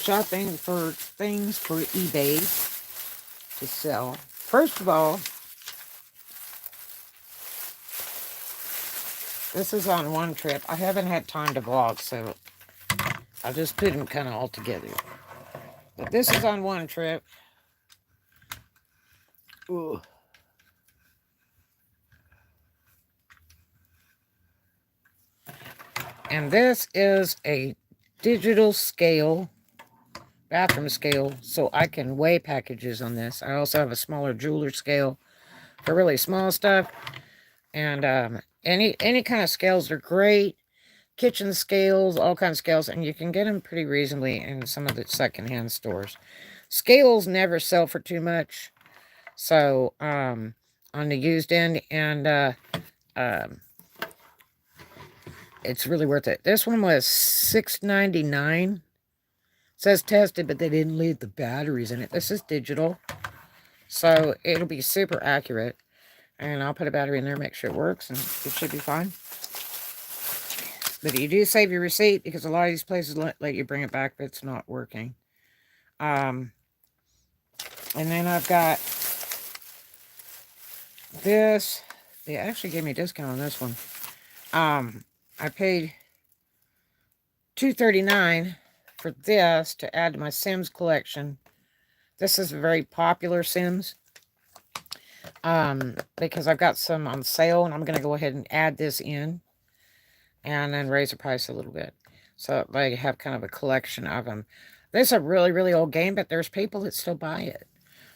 shopping for things for eBay to sell. First of all, this is on one trip. I haven't had time to vlog, so I'll just put them kind of all together. But this is on one trip. Ooh. And this is a digital scale, bathroom scale, so I can weigh packages on this. I also have a smaller jeweler scale for really small stuff. And any kind of scales are great. Kitchen scales, all kinds of scales, and you can get them pretty reasonably in some of the secondhand stores. Scales never sell for too much, so on the used end, and um, it's really worth it. This one was $6.99. It says tested, but they didn't leave the batteries in it. This is digital, so it'll be super accurate. And I'll put a battery in there, make sure it works, and it should be fine. But you do save your receipt, because a lot of these places let you bring it back if it's not working. And then I've got this. They actually gave me a discount on this one. I paid $2.39 for this to add to my Sims collection. This is a very popular Sims. Because I've got some on sale, and I'm going to go ahead and add this in. And then raise the price a little bit. So I have kind of a collection of them. This is a really, really old game, but there's people that still buy it.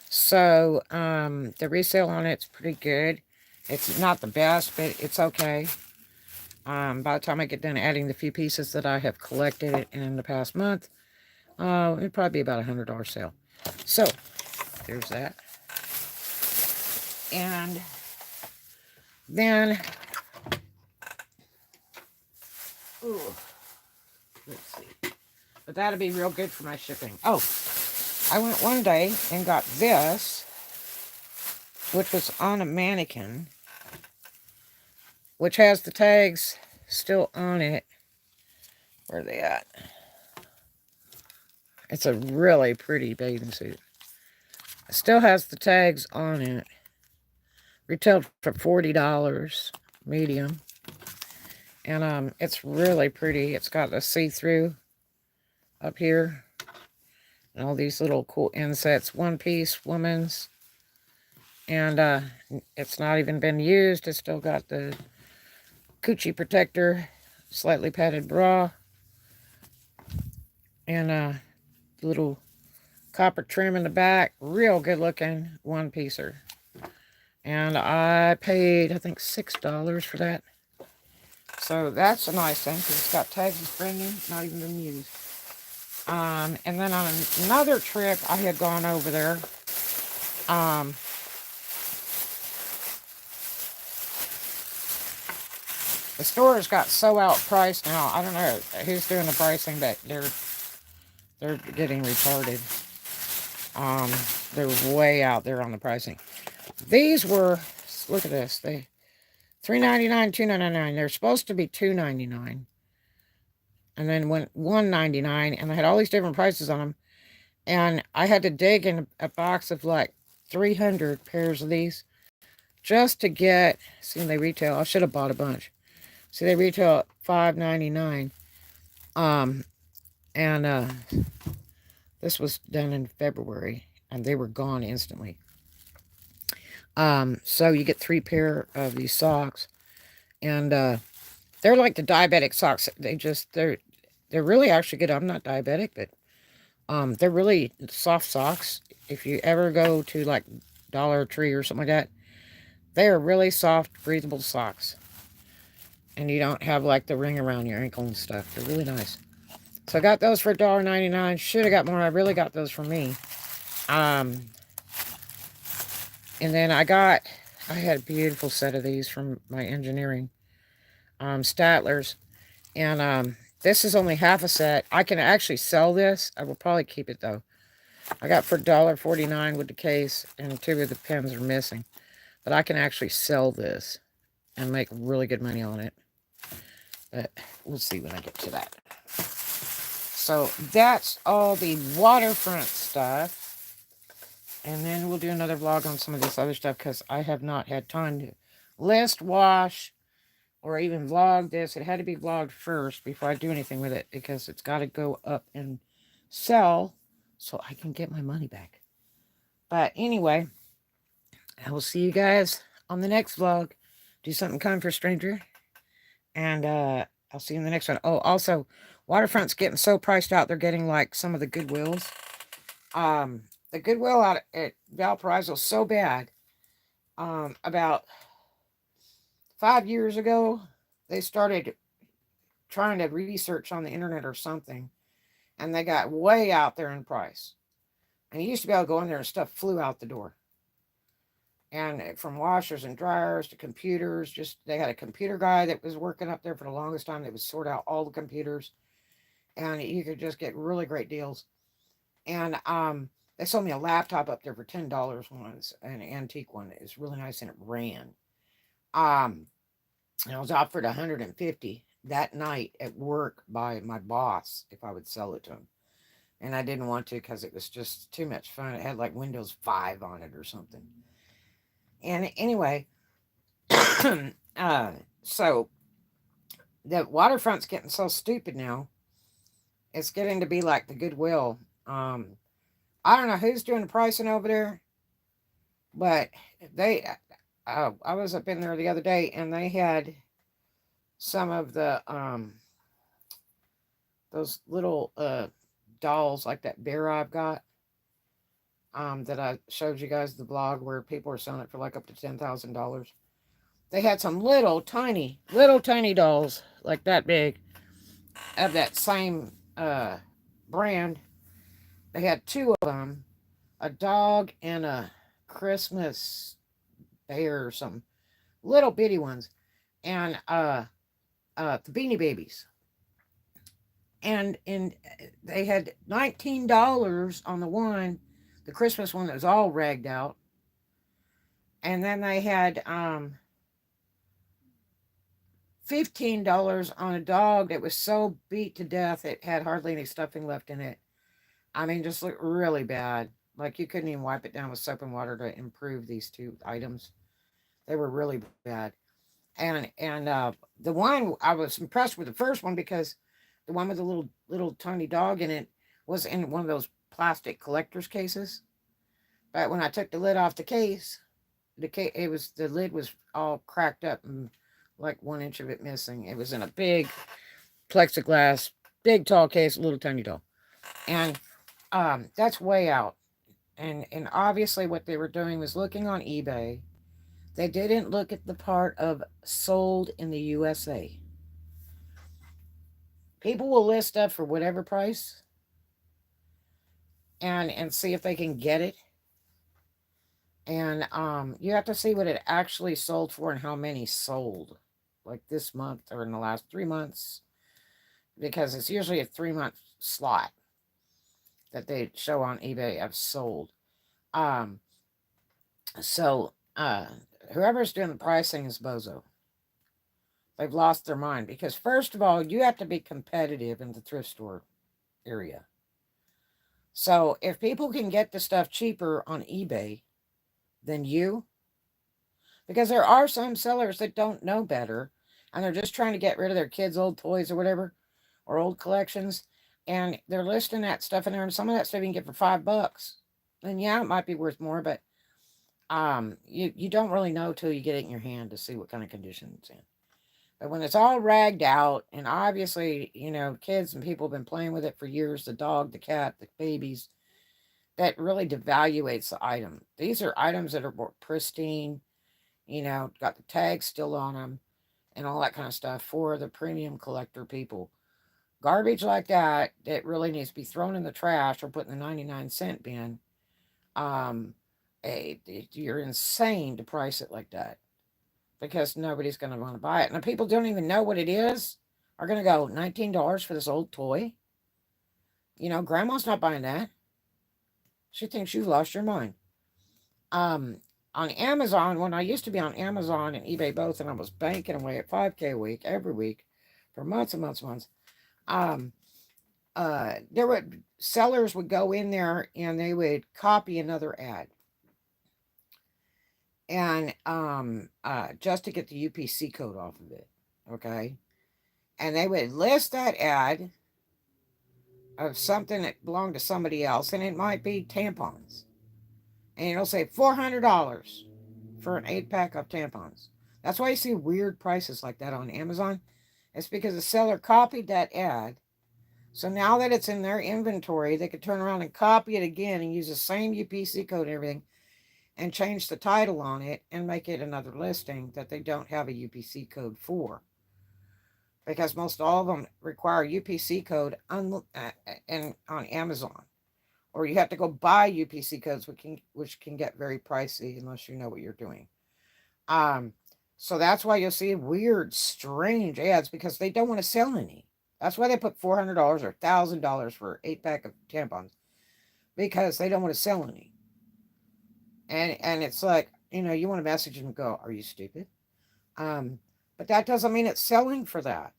So the resale on it's pretty good. It's not the best, but it's okay. By the time I get done adding the few pieces that I have collected in the past month, it'd probably be about $100 sale. So there's that. And then, ooh, let's see. But that'll be real good for my shipping. Oh, I went one day and got this, which was on a mannequin, which has the tags still on it. Where are they at? It's a really pretty bathing suit. It still has the tags on it. Retailed for $40, medium. And it's really pretty. It's got a see-through up here. And all these little cool insets. One piece, woman's. And it's not even been used. It's still got the coochie protector, slightly padded bra, and little copper trim in the back. Real good looking one-piecer. And I paid, I think, $6 for that. So that's a nice thing, because it's got tags that's brand new, not even been used. And then on another trip, I had gone over there. The stores got so outpriced now. I don't know who's doing the pricing, but they're getting retarded. They're way out there on the pricing. These were, look at this, they $3.99, $2.99. They're supposed to be $2.99, and then went $1.99, and they had all these different prices on them. And I had to dig in a box of like 300 pairs of these just to get. See, they retail. I should have bought a bunch. See, they retail at $5.99. This was done in February, and they were gone instantly. So you get 3 pair of these socks, and they're like the diabetic socks. They're really actually good. I'm not diabetic, but they're really soft socks. If you ever go to like Dollar Tree or something like that, they are really soft, breathable socks, and you don't have like the ring around your ankle and stuff. They're really nice. So I got those for $1.99. Should have got more. I really got those for me. And then I had a beautiful set of these from my engineering, Statlers. And this is only half a set. I can actually sell this. I will probably keep it, though. I got for $1.49 with the case, and 2 of the pens are missing. But I can actually sell this and make really good money on it. But we'll see when I get to that. So that's all the waterfront stuff. And then we'll do another vlog on some of this other stuff because I have not had time to list, wash, or even vlog this. It had to be vlogged first before I do anything with it because it's got to go up and sell so I can get my money back. But anyway, I will see you guys on the next vlog. Do something kind for a stranger. And I'll see you in the next one. Oh, also, Waterfront's getting so priced out, they're getting like some of the Goodwills. The Goodwill out at Valparaiso is so bad. About 5 years ago, they started trying to research on the internet or something, and they got way out there in price. And you used to be able to go in there and stuff flew out the door. And from washers and dryers to computers, just they had a computer guy that was working up there for the longest time that would sort out all the computers, and you could just get really great deals. And they sold me a laptop up there for $10 once, an antique one. It was really nice and it ran. And I was offered $150 that night at work by my boss if I would sell it to him. And I didn't want to because it was just too much fun. It had like Windows 5 on it or something. And anyway, so the Waterfront's getting so stupid now. It's getting to be like the Goodwill. I don't know who's doing the pricing over there, but they, I was up in there the other day and they had some of the, those little, dolls like that bear I've got, that I showed you guys the blog where people are selling it for like up to $10,000. They had some little tiny dolls like that big of that same, brand. They had two of them, a dog and a Christmas bear or something, little bitty ones, and the Beanie Babies. And they had $19 on the one, the Christmas one that was all ragged out, and then they had $15 on a dog that was so beat to death it had hardly any stuffing left in it. I mean, just looked really bad. Like you couldn't even wipe it down with soap and water to improve these two items. They were really bad. And the one I was impressed with the first one because the one with the little tiny dog in it was in one of those plastic collector's cases. But when I took the lid off the case, the lid was all cracked up and like 1 inch of it missing. It was in a big plexiglass, big tall case, little tiny dog. And that's way out. And obviously what they were doing was looking on eBay. They didn't look at the part of sold in the USA. People will list stuff for whatever price and see if they can get it. And you have to see what it actually sold for and how many sold. Like this month or in the last 3 months. Because it's usually a 3-month slot that they show on eBay have sold. So whoever's doing the pricing is bozo. They've lost their mind because first of all, you have to be competitive in the thrift store area. So if people can get the stuff cheaper on eBay than you, because there are some sellers that don't know better and they're just trying to get rid of their kids' old toys or whatever, or old collections, and they're listing that stuff in there, and some of that stuff you can get for $5. And yeah, it might be worth more, but you don't really know till you get it in your hand to see what kind of condition it's in. But when it's all ragged out, and obviously, kids and people have been playing with it for years, the dog, the cat, the babies, that really devaluates the item. These are items that are more pristine, got the tags still on them, and all that kind of stuff for the premium collector people. Garbage like that really needs to be thrown in the trash or put in the 99-cent bin. You're insane to price it like that because nobody's going to want to buy it. And the people don't even know what it is are going to go, $19 for this old toy? Grandma's not buying that. She thinks you've lost your mind. On Amazon, when I used to be on Amazon and eBay both, and I was banking away at $5K a week, every week, for months and months and months, there would sellers would go in there and they would copy another ad, and just to get the UPC code off of it, okay? And they would list that ad of something that belonged to somebody else, and it might be tampons, and it'll say $400 for an 8-pack of tampons. That's why you see weird prices like that on Amazon. It's because the seller copied that ad. So now that it's in their inventory, they could turn around and copy it again and use the same UPC code and everything and change the title on it and make it another listing that they don't have a UPC code for. Because most all of them require UPC code on Amazon. Or you have to go buy UPC codes, which can get very pricey unless you know what you're doing. So that's why you'll see weird, strange ads, because they don't want to sell any. That's why they put $400 or $1,000 for an 8-pack of tampons, because they don't want to sell any. And it's like, you want to message them and go, "Are you stupid?" But that doesn't mean it's selling for that.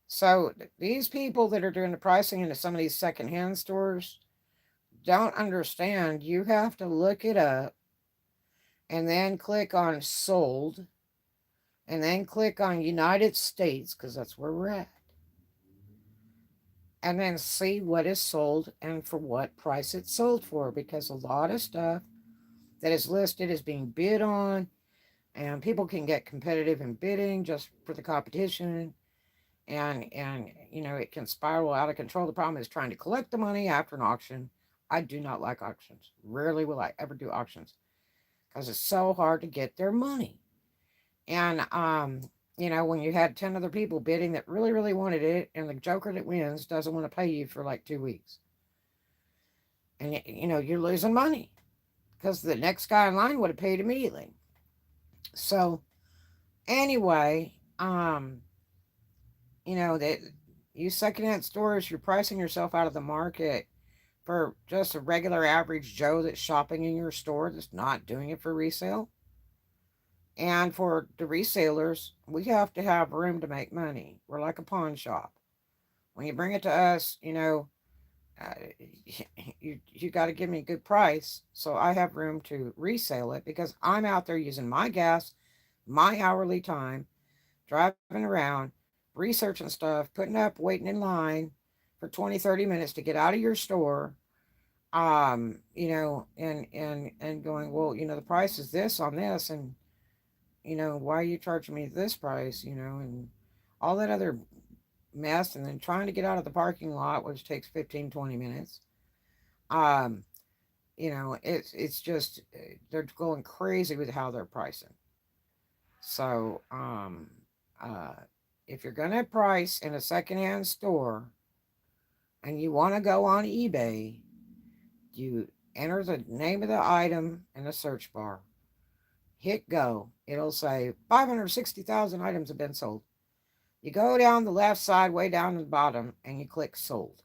So these people that are doing the pricing into some of these secondhand stores don't understand. You have to look it up and then click on sold and then click on United States, because that's where we're at. And then see what is sold and for what price it's sold for, because a lot of stuff that is listed is being bid on, and people can get competitive in bidding just for the competition, and it can spiral out of control. The problem is trying to collect the money after an auction. I do not like auctions. Rarely will I ever do auctions, because it's so hard to get their money. And when you had 10 other people bidding that really, really wanted it, and the joker that wins doesn't want to pay you for like 2 weeks, and you're losing money, because the next guy in line would have paid immediately. So anyway, that you secondhand stores, you're pricing yourself out of the market for just a regular average Joe that's shopping in your store, that's not doing it for resale. And for the resellers, we have to have room to make money. We're like a pawn shop. When you bring it to us, you got to give me a good price so I have room to resell it, because I'm out there using my gas, my hourly time, driving around, researching stuff, putting up, waiting in line for 20, 30 minutes to get out of your store, and going, well, the price is this on this, and why are you charging me this price, and all that other mess, and then trying to get out of the parking lot, which takes 15, 20 minutes. It's just, they're going crazy with how they're pricing. So, if you're going to price in a secondhand store and you want to go on eBay, you enter the name of the item in the search bar, hit go. It'll say 560,000 items have been sold. You go down the left side, way down to the bottom, and you click sold.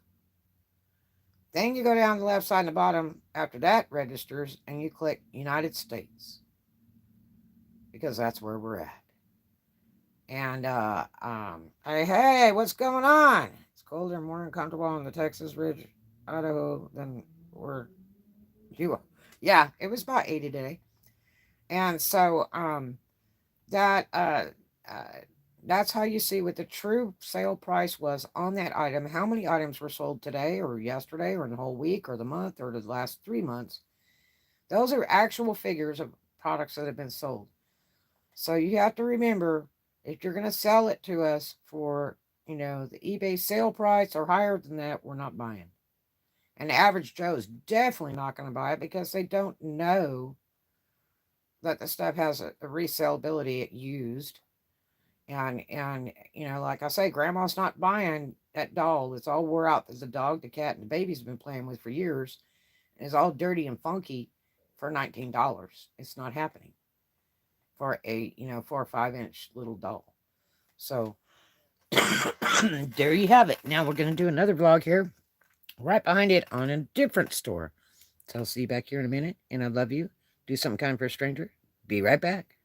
Then you go down the left side and the bottom after that registers, and you click United States, because that's where we're at. And hey, what's going on? It's colder and more uncomfortable on the Texas Ridge, Idaho, than where you are. Yeah, it was about 80 today. And so that's how you see what the true sale price was on that item. How many items were sold today or yesterday or in the whole week or the month or the last 3 months. Those are actual figures of products that have been sold. So you have to remember, if you're going to sell it to us for, the eBay sale price or higher than that, we're not buying. And the average Joe is definitely not going to buy it, because they don't know that the stuff has a resellability it used. And like I say, grandma's not buying that doll. It's all wore out. There's a dog, the cat, and the baby's been playing with for years. And it's all dirty and funky for $19. It's not happening for a 4 or 5 inch little doll. So there you have it. Now we're going to do another vlog here right behind it on a different store. So I'll see you back here in a minute. And I love you. Do something kind for a stranger. Be right back.